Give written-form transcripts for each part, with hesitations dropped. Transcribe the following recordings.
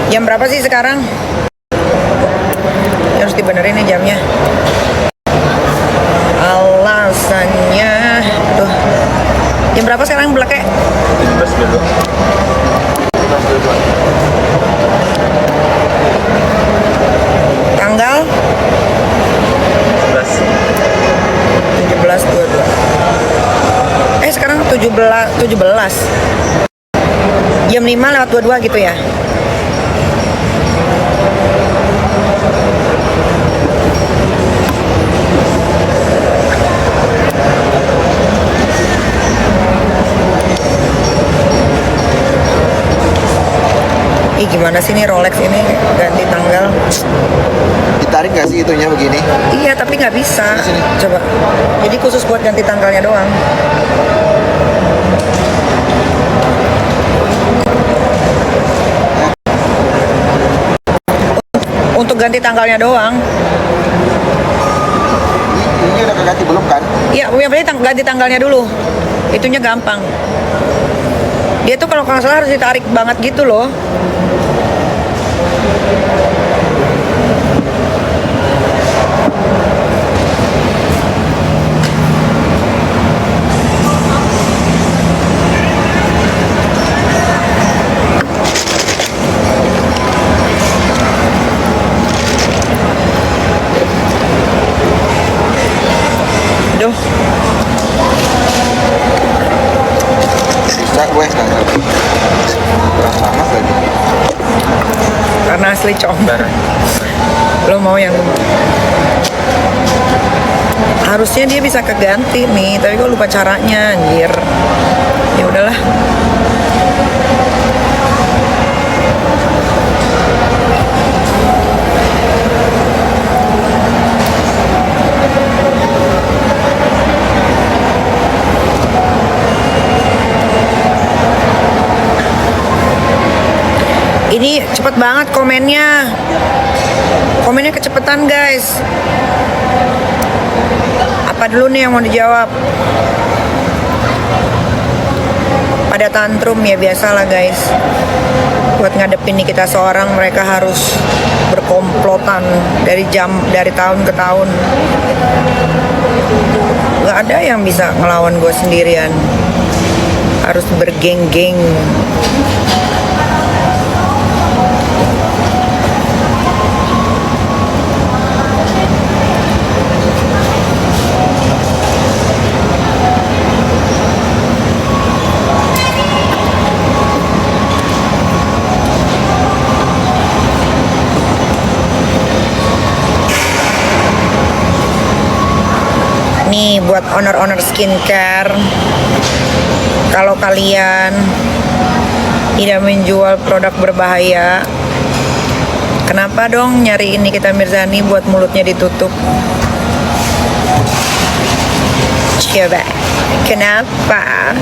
Jam berapa sih sekarang? Harus dibenerin nih jamnya. Alasannya tuh. Jam berapa sekarang Blake? 17.22. Tanggal 17/22. Sekarang 17. Jam 5:22 gitu ya. Gimana sih nih Rolex ini ganti tanggal? Ditarik nggak sih itunya begini? Iya, tapi nggak bisa. Coba. Jadi khusus buat ganti tanggalnya doang. Untuk ganti tanggalnya doang. Ini udah keganti belum kan? Iya, yang penting ganti tanggalnya dulu. Itunya gampang. Dia tuh kalau nggak salah harus ditarik banget gitu loh. Duh. Bisa gue nggak ngerti. Kurang panas lagi. Karena asli comber. Lo mau yang harusnya dia bisa keganti nih, tapi gue lupa caranya, anjir. Ya udahlah. Ini cepet banget komennya. Komennya kecepetan guys. Apa dulu nih yang mau dijawab? Pada tantrum ya, biasalah guys. Buat ngadepin nih kita seorang, mereka harus berkomplotan dari tahun ke tahun. Gak ada yang bisa ngelawan gue sendirian. Harus bergeng-geng. Nih buat owner-owner skincare, kalau kalian tidak menjual produk berbahaya, kenapa dong nyari ini Nikita Mirzani buat mulutnya ditutup? Coba, kenapa?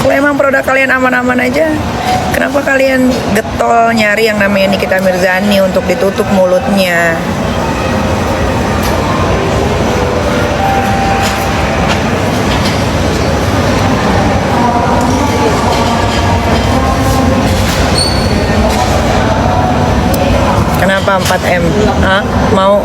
Kalau emang produk kalian aman-aman aja, kenapa kalian getol nyari yang namanya Nikita Mirzani untuk ditutup mulutnya? Kenapa 4M? Hah? Mau?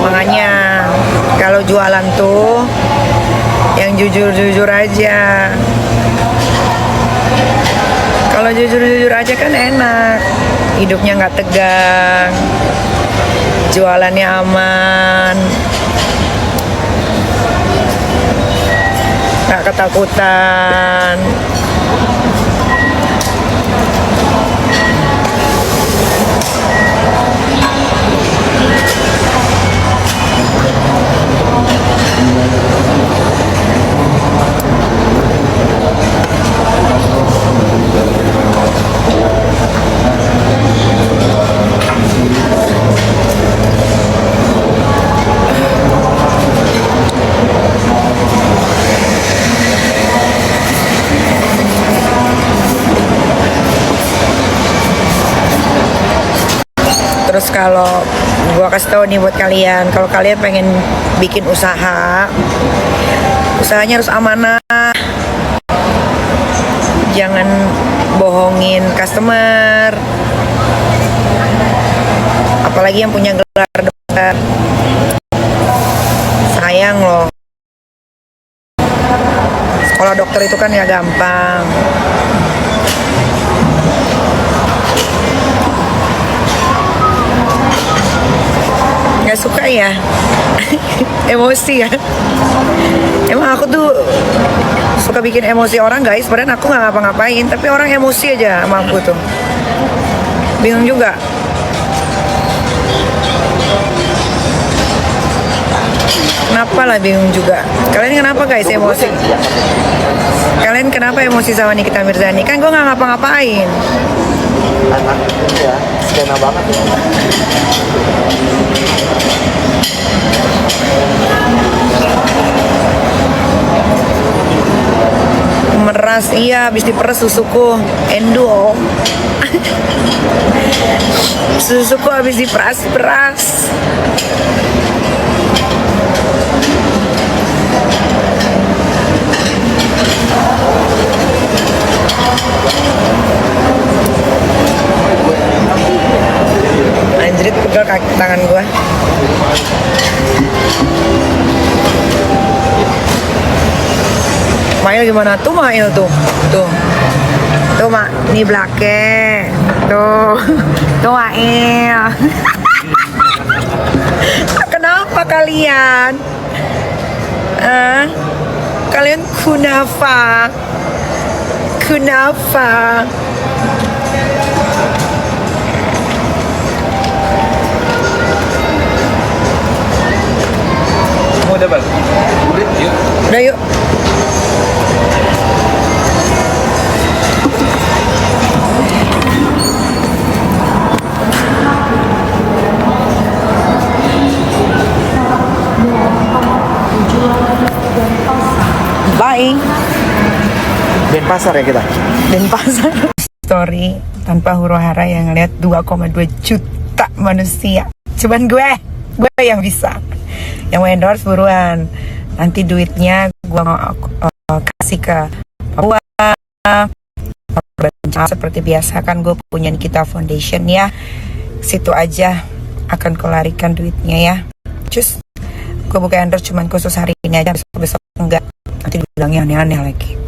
Makanya kalau jualan tuh yang jujur-jujur aja. Kalau jujur-jujur aja kan enak, hidupnya nggak tegang, jualannya aman, nggak ketakutan. Terus kalau gua kasih tahu nih buat kalian, kalau kalian pengen bikin usaha, usahanya harus amanah. Jangan bohongin customer. Apalagi yang punya gelar dokter. Sayang loh. Sekolah dokter itu kan ya gampang. Gak suka ya. Emosi ya. Emang aku tuh suka bikin emosi orang guys. Padahal aku gak ngapa-ngapain, tapi orang emosi aja sama aku tuh. Bingung juga. Kenapa lah bingung juga. Kalian kenapa guys emosi? Kalian kenapa emosi sama Nikita Mirzani? Kan gue gak ngapa-ngapain. Anak ya, skena banget. Meras, iya, habis diperes susuku. Endo. Susuku habis diperas-peras. Anjrit, pegel kaki tangan gua. Mail gimana tuh Mail tuh? Tuh Mak, ini belakang. Tuh Mail. Kenapa kalian? Kalian kenapa? Udah bang? Udah yuk. Bye. Denpasar ya kita? Denpasar. Story tanpa huru hara yang ngeliat 2,2 juta manusia. Cuman gue yang bisa. Yang mau endorse buruan. Nanti duitnya gue kasih ke Papua. Seperti biasa kan gue punya Nikita Foundation ya. Situ aja akan kularikan duitnya ya. Cus. Gue buka endorse cuman khusus hari ini aja, besok enggak. Nanti dibilangnya aneh-aneh lagi.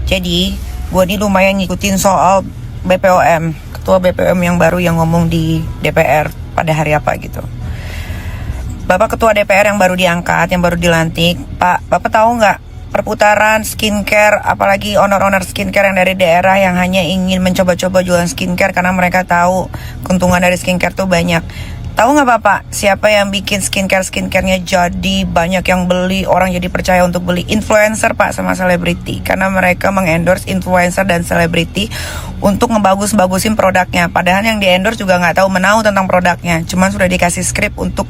Jadi gue ini lumayan ngikutin soal BPOM, ketua BPOM yang baru yang ngomong di DPR pada hari apa gitu. Bapak ketua DPR yang baru diangkat, yang baru dilantik, Pak, Bapak tahu nggak perputaran skincare, apalagi owner-owner skincare yang dari daerah yang hanya ingin mencoba-coba jualan skincare karena mereka tahu keuntungan dari skincare tuh banyak. Tahu nggak Bapak, siapa yang bikin skincare-skincare-nya jadi banyak yang beli, orang jadi percaya untuk beli? Influencer Pak sama selebriti. Karena mereka mengendorse influencer dan selebriti untuk ngebagus-bagusin produknya. Padahal yang di-endorse juga nggak tahu menahu tentang produknya. Cuman sudah dikasih skrip untuk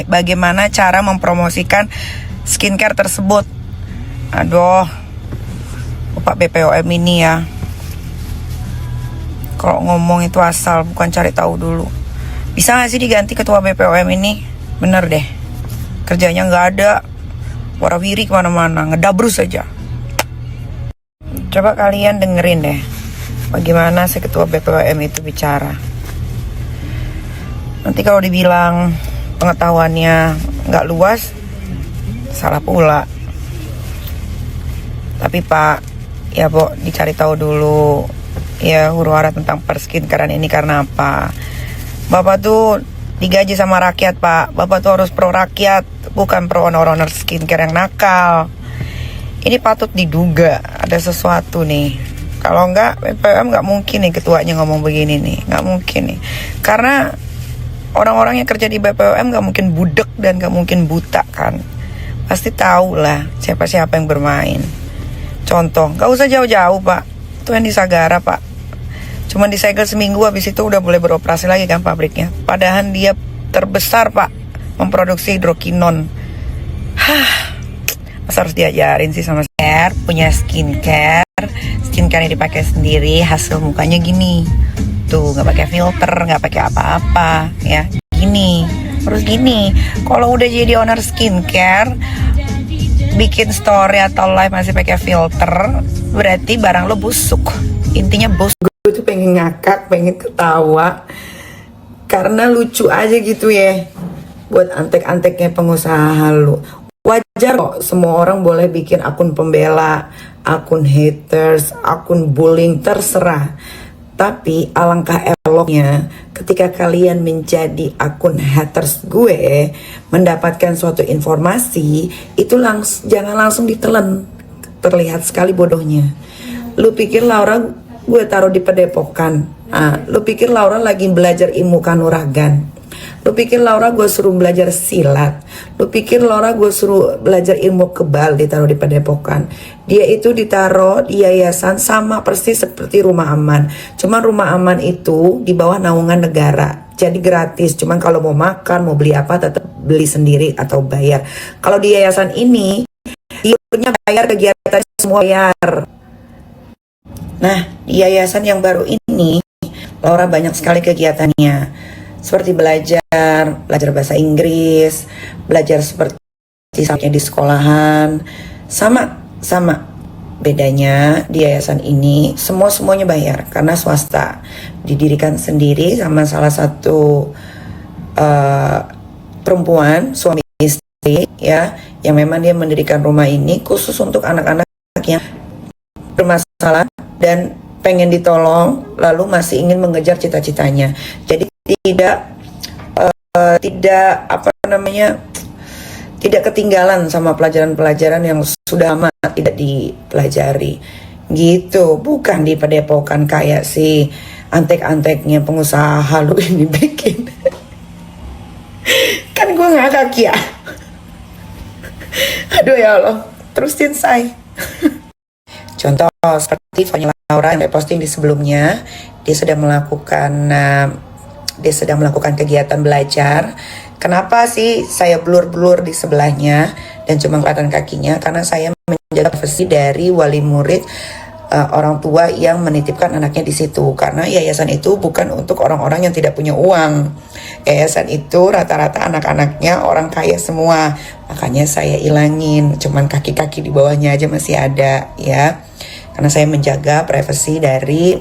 bagaimana cara mempromosikan skincare tersebut. Aduh, Bapak BPOM ini ya. Kalau ngomong itu asal, bukan cari tahu dulu. Bisa gak sih diganti ketua BPOM ini? Bener deh. Kerjanya gak ada. Warawiri kemana-mana. Ngedabrus aja. Coba kalian dengerin deh. Bagaimana si ketua BPOM itu bicara. Nanti kalau dibilang pengetahuannya gak luas, salah pula. Tapi Pak, ya Bo, dicari tahu dulu. Ya huru hara tentang perskincarean ini karena apa? Bapak tuh digaji sama rakyat Pak. Bapak tuh harus pro rakyat, bukan pro owner skincare yang nakal. Ini patut diduga ada sesuatu nih. Kalau enggak, BPOM nggak mungkin nih ketuanya ngomong begini nih. Nggak mungkin nih. Karena orang-orang yang kerja di BPOM nggak mungkin budek dan nggak mungkin buta kan. Pasti tahu lah siapa-siapa yang bermain. Contoh, nggak usah jauh-jauh Pak. Itu yang di Sagara Pak. Cuma disegel seminggu, habis itu udah boleh beroperasi lagi kan pabriknya. Padahal dia terbesar Pak, memproduksi hidrokinon. Masa harus diajarin sih sama punya skincare yang dipakai sendiri, hasil mukanya gini. gitu, nggak pakai filter, nggak pakai apa-apa ya. Gini, terus gini, kalau udah jadi owner skincare, bikin story atau live masih pakai filter, berarti barang lo busuk. Intinya busuk. Gue tuh pengen ngakak, pengen ketawa, karena lucu aja gitu ya. Buat antek-anteknya pengusaha lo. Wajar kok, semua orang boleh bikin akun pembela, akun haters, akun bullying, terserah. Tapi alangkah eloknya ketika kalian menjadi akun haters gue, mendapatkan suatu informasi, itu jangan langsung ditelan. Terlihat sekali bodohnya. Lu pikir Laura gue taruh di padepokan? Lu pikir Laura lagi belajar ilmu kanuragan? Lu pikir Laura gue suruh belajar silat? Lu pikir Laura gue suruh belajar ilmu kebal ditaruh di padepokan? Dia itu ditaruh di yayasan sama persis seperti rumah aman. Cuman rumah aman itu di bawah naungan negara, jadi gratis. Cuman kalau mau makan, mau beli apa, tetap beli sendiri atau bayar. Kalau di yayasan ini, iurannya bayar, kegiatan semua bayar. Nah, di yayasan yang baru ini, Laura banyak sekali kegiatannya. Seperti belajar bahasa Inggris, belajar seperti di sekolahan, sama bedanya di yayasan ini semuanya bayar karena swasta, didirikan sendiri sama salah satu perempuan, suami istri ya, yang memang dia mendirikan rumah ini khusus untuk anak-anak yang bermasalah dan pengen ditolong lalu masih ingin mengejar cita-citanya. Jadi tidak ketinggalan sama pelajaran-pelajaran yang sudah lama tidak dipelajari gitu. Bukan di padepokan kayak si antek-anteknya pengusaha lu ini bikin. Kan gue ngakak ya. Aduh ya Allah, terusin say. Contoh seperti Fanya Laura yang saya posting di sebelumnya, dia sedang melakukan kegiatan belajar. Kenapa sih saya blur di sebelahnya dan cuma kelihatan kakinya? Karena saya menjaga privasi dari wali murid, orang tua yang menitipkan anaknya di situ. Karena yayasan itu bukan untuk orang-orang yang tidak punya uang. Yayasan itu rata-rata anak-anaknya orang kaya semua. Makanya saya ilangin, cuman kaki-kaki di bawahnya aja masih ada ya. Karena saya menjaga privasi dari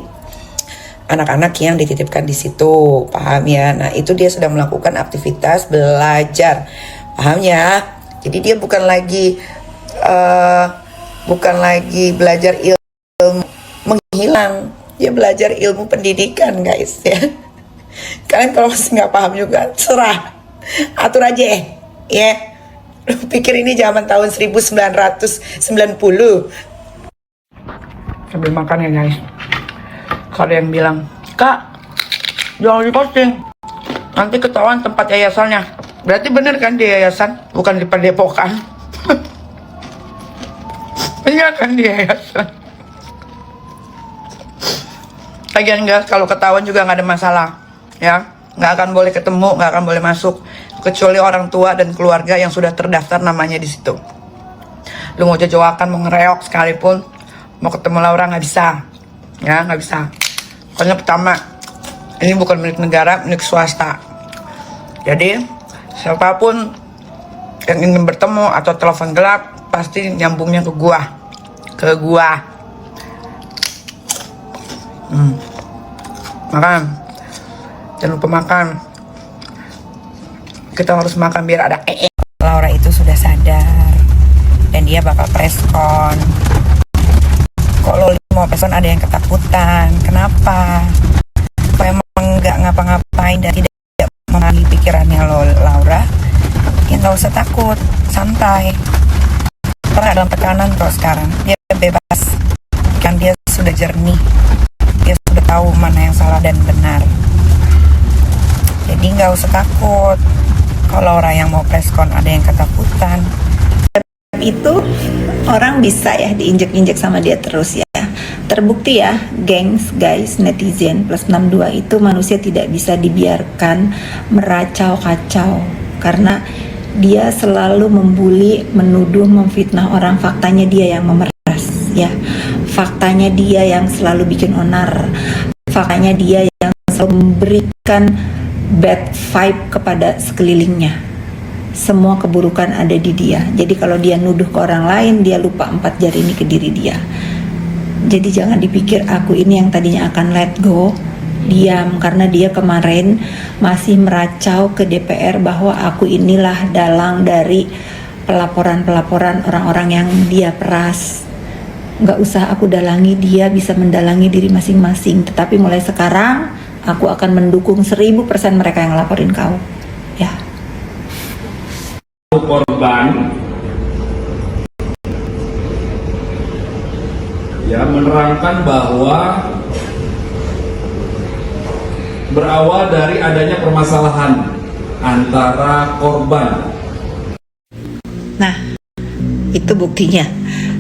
anak-anak yang dititipkan di situ, paham ya? Nah itu dia sedang melakukan aktivitas belajar, paham ya? Jadi dia bukan lagi belajar ilmu menghilang, dia belajar ilmu pendidikan guys ya. Kalian kalau masih nggak paham juga, serah, atur aja ya. Lu pikir ini zaman tahun 1990? Sambil makan ya guys. Kalau yang bilang, Kak, jangan diposting, nanti ketahuan tempat yayasannya. Berarti bener kan di yayasan, bukan di padepokan? Bener kan di yayasan? Lagian guys, kalau ketahuan juga nggak ada masalah, ya, nggak akan boleh ketemu, nggak akan boleh masuk, kecuali orang tua dan keluarga yang sudah terdaftar namanya di situ. Lu mau jajawakan, mau ngereok sekalipun, mau ketemu Laura nggak bisa, ya nggak bisa. Karena pertama, ini bukan milik negara, milik swasta. Jadi siapapun yang ingin bertemu atau telepon gelap pasti nyambungnya ke gua. Makan, jangan lupa makan. Kita harus makan biar ada Laura itu sudah sadar dan dia bakal preskon. Kalau mau preskon ada yang ketakutan, kenapa? Kok emang nggak ngapa-ngapain dan tidak memahami pikirannya Laura? Ya nggak usah takut, santai. Pernah dalam tekanan kok sekarang, dia bebas. Kan dia sudah jernih, dia sudah tahu mana yang salah dan benar. Jadi nggak usah takut. Kalau orang yang mau preskon ada yang ketakutan. Itu orang bisa ya diinjek-injek sama dia terus ya. Terbukti ya, gengs, guys, netizen plus 62 itu manusia tidak bisa dibiarkan meracau-kacau karena dia selalu membuli, menuduh, memfitnah orang. Faktanya dia yang memeras ya. Faktanya dia yang selalu bikin onar. Faktanya dia yang selalu memberikan bad vibe kepada sekelilingnya. Semua keburukan ada di dia. Jadi kalau dia nuduh ke orang lain, dia lupa 4 jari ini ke diri dia. Jadi jangan dipikir aku ini yang tadinya akan let go, diam, karena dia kemarin masih meracau ke DPR bahwa aku inilah dalang dari pelaporan-pelaporan orang-orang yang dia peras. Nggak usah aku dalangi, dia bisa mendalangi diri masing-masing. Tetapi mulai sekarang aku akan mendukung 1000% mereka yang laporin kau. Ya. Korban ya menerangkan bahwa berawal dari adanya permasalahan antara korban. Nah, itu buktinya.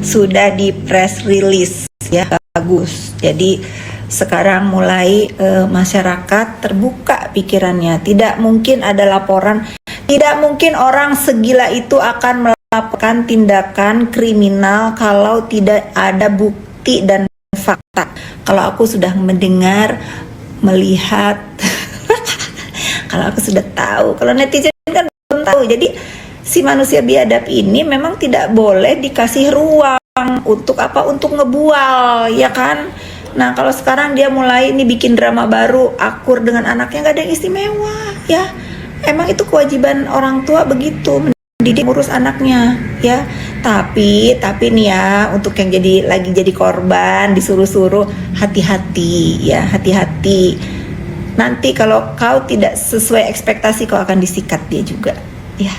Sudah di press release ya, bagus. Jadi sekarang mulai masyarakat terbuka pikirannya. Tidak mungkin ada laporan, tidak mungkin orang segila itu akan melakukan tindakan kriminal kalau tidak ada bukti dan fakta. Kalau aku sudah mendengar, melihat, kalau aku sudah tahu, kalau netizen kan belum tahu. Jadi si manusia biadab ini memang tidak boleh dikasih ruang untuk apa? Untuk ngebual, ya kan? Nah kalau sekarang dia mulai nih bikin drama baru, akur dengan anaknya, nggak ada yang istimewa, ya. Emang itu kewajiban orang tua begitu, mendidik, ngurus anaknya, ya. Tapi nih ya, untuk yang lagi jadi korban, disuruh-suruh, hati-hati, ya, hati-hati. Nanti kalau kau tidak sesuai ekspektasi, kau akan disikat dia juga, ya.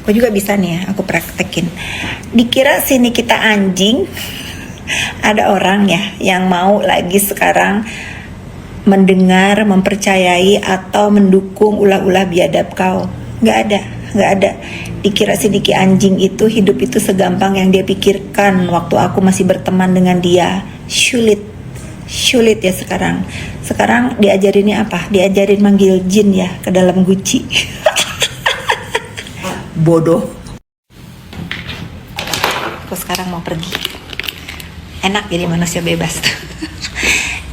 Aku juga bisa nih ya, aku praktekin. Dikira sini kita anjing, ada orang ya yang mau lagi sekarang mendengar, mempercayai atau mendukung ulah-ulah biadab kau. Nggak ada. Dikira si Diki anjing itu hidup itu segampang yang dia pikirkan waktu aku masih berteman dengan dia. Sulit ya sekarang. Sekarang diajarinnya apa? Diajarin manggil jin ya ke dalam guci. Bodoh. Aku sekarang mau pergi. Enak jadi manusia bebas.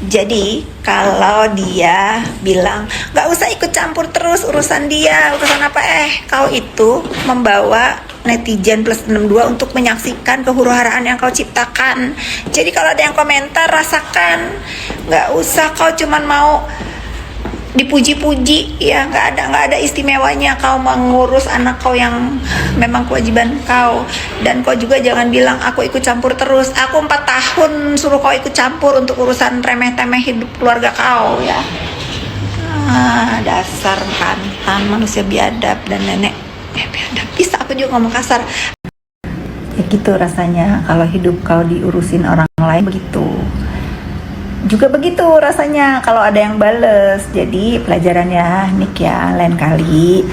Jadi kalau dia bilang gak usah ikut campur terus urusan dia, urusan apa, kau itu membawa netizen plus 62 untuk menyaksikan kehuru-haraan yang kau ciptakan. Jadi kalau ada yang komentar, rasakan. Gak usah kau cuman mau dipuji-puji, ya, nggak ada istimewanya kau mengurus anak kau yang memang kewajiban kau. Dan kau juga jangan bilang aku ikut campur terus. Aku 4 tahun suruh kau ikut campur untuk urusan remeh-temeh hidup keluarga kau, ya. Dasar pantan manusia biadab dan nenek biadab. Bisa aku juga ngomong kasar. Ya gitu rasanya kalau hidup kau diurusin orang lain begitu. Juga begitu rasanya kalau ada yang bales. Jadi pelajaran ya Nick ya, lain kali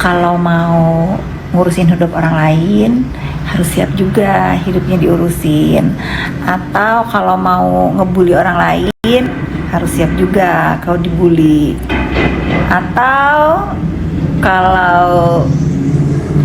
kalau mau ngurusin hidup orang lain harus siap juga hidupnya diurusin. Atau kalau mau ngebully orang lain harus siap juga kau dibully. Atau kalau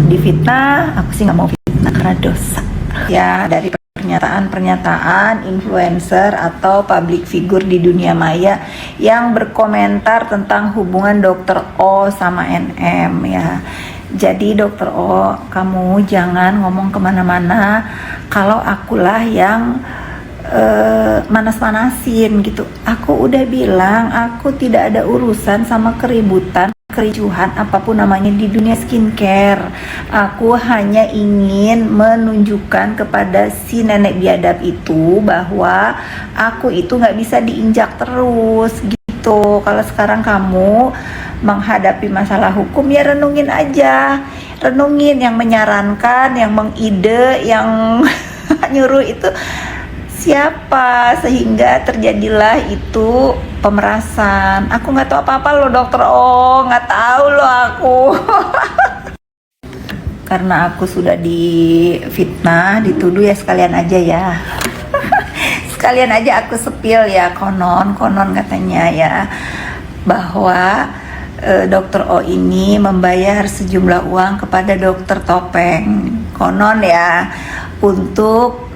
difitnah, aku sih nggak mau fitnah karena dosa ya. Dari pernyataan influencer atau public figure di dunia maya yang berkomentar tentang hubungan Dr. O sama NM, ya. Jadi Dr. O, kamu jangan ngomong kemana-mana kalau akulah yang manas-manasin gitu. Aku udah bilang aku tidak ada urusan sama kericuhan apapun namanya di dunia skincare. Aku hanya ingin menunjukkan kepada si nenek biadab itu bahwa aku itu nggak bisa diinjak terus gitu. Kalau sekarang kamu menghadapi masalah hukum, ya renungin aja, renungin yang menyarankan, yang mengide, yang nyuruh itu siapa, sehingga terjadilah itu pemerasan. Aku nggak tahu apa-apa loh Dokter O, nggak tahu loh aku. Karena aku sudah difitnah, dituduh, ya sekalian aja ya. Sekalian aja aku sepil ya, konon katanya ya, bahwa Dokter O ini membayar sejumlah uang kepada Dokter Topeng, konon ya, untuk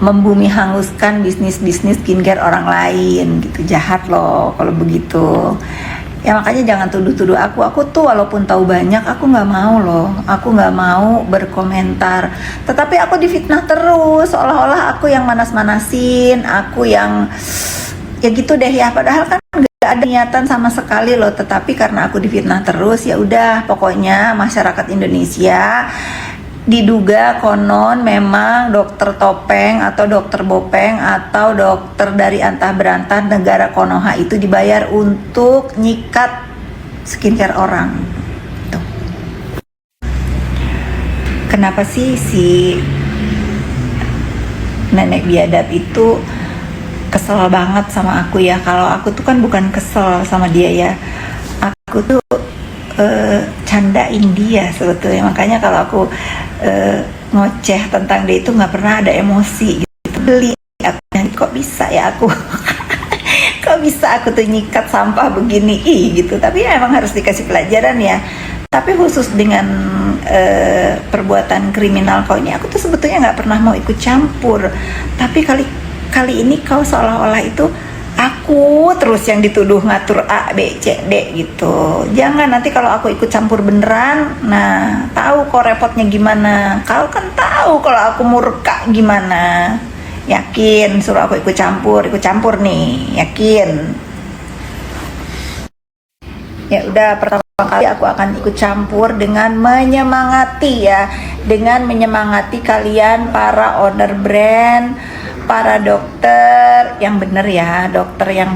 membumi hanguskan bisnis skincare orang lain gitu. Jahat loh kalau begitu. Ya makanya jangan tuduh-tuduh aku. Aku tuh walaupun tahu banyak, aku nggak mau loh. Aku nggak mau berkomentar. Tetapi aku difitnah terus, seolah-olah aku yang manas-manasin, aku yang ya gitu deh ya. Padahal kan nggak ada niatan sama sekali loh. Tetapi karena aku difitnah terus, ya udah. Pokoknya masyarakat Indonesia diduga konon memang dokter topeng atau dokter bopeng atau dokter dari antah berantah negara Konoha itu dibayar untuk nyikat skincare orang. Tuh. Kenapa sih si nenek biadab itu kesel banget sama aku ya? Kalau aku tuh kan bukan kesel sama dia ya, aku tuh candain dia sebetulnya. Makanya kalau aku ngoceh tentang dia itu nggak pernah ada emosi gitu. Beli aku, kok bisa ya aku kok bisa aku tuh nyikat sampah begini gitu. Tapi ya emang harus dikasih pelajaran ya. Tapi khusus dengan perbuatan kriminal kau ini, aku tuh sebetulnya nggak pernah mau ikut campur. Tapi kali ini kau seolah-olah itu aku terus yang dituduh ngatur A, B, C, D gitu. Jangan nanti kalau aku ikut campur beneran, nah tahu kok repotnya gimana. Kau kan tahu kalau aku murka gimana. Yakin suruh aku ikut campur nih, yakin. Ya udah, pertama kali aku akan ikut campur dengan menyemangati ya, dengan menyemangati kalian para owner brand, para dokter yang benar ya, dokter yang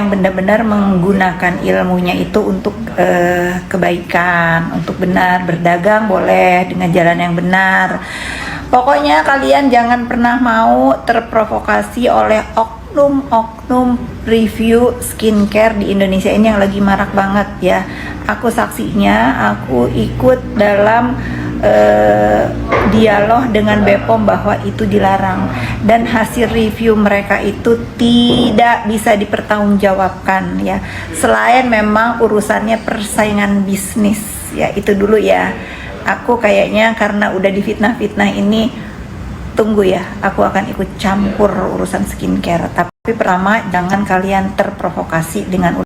benar-benar menggunakan ilmunya itu untuk kebaikan, untuk benar berdagang boleh dengan jalan yang benar. Pokoknya kalian jangan pernah mau terprovokasi oleh oknum review skincare di Indonesia ini yang lagi marak banget ya. Aku saksinya, aku ikut dalam dialog dengan BPOM bahwa itu dilarang dan hasil review mereka itu tidak bisa dipertanggungjawabkan ya, selain memang urusannya persaingan bisnis ya. Itu dulu ya. Aku kayaknya karena udah difitnah-fitnah ini, tunggu ya, aku akan ikut campur urusan skincare. Tapi pertama jangan kalian terprovokasi dengan